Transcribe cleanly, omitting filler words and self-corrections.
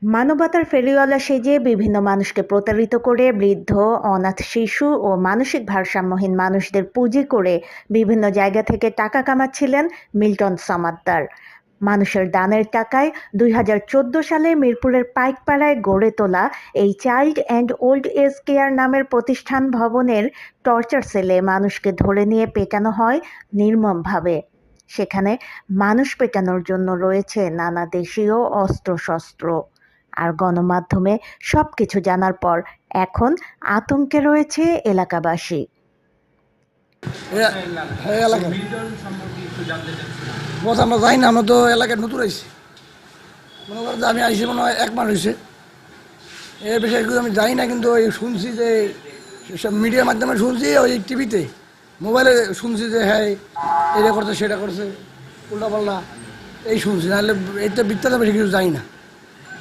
মানবতার ফেরিওয়ালা সেজে বিভিন্ন মানুষকে প্রতারিত করে বৃদ্ধ, অনাথ শিশু ও মানসিক ভারসাম্যহীন মানুষদের পুঁজি করে বিভিন্ন জায়গা থেকে টাকা কামাচ্ছিলেন মিল্টন সামাদ্দার। মানুষের দানের টাকায় ২০১৪ সালে মিরপুরের পাইকপাড়ায় গড়ে তোলা এই child and old age care নামের প্রতিষ্ঠান ভবনের টর্চার সেলে মানুষকে ধরে নিয়ে পেটানো হয় নির্মমভাবে। সেখানে মানুষ পেটানোর জন্য রয়েছে নানা দেশীয় অস্ত্রশস্ত্র। আর গণমাধ্যমে সবকিছু জানার পর এখন আতঙ্কে রয়েছে এলাকাবাসী। আমরা যাই না, আমরা তো এলাকায় নতুন আইসি, মনে করেন যে আমি আইসি মনে হয় 1 মাস হয়েছে। এর বিষয়ে আমি যাই না, কিন্তু ওই শুনছি যে সব মিডিয়ার মাধ্যমে শুনছি, ওই টিভিতে মোবাইলে শুনছি যে হ্যাঁ এটা করছে সেটা করছে উল্টা পাল্টা এই শুনছি, নাহলে এই তো বৃত্তান্ত বেশি কিছু যাই না।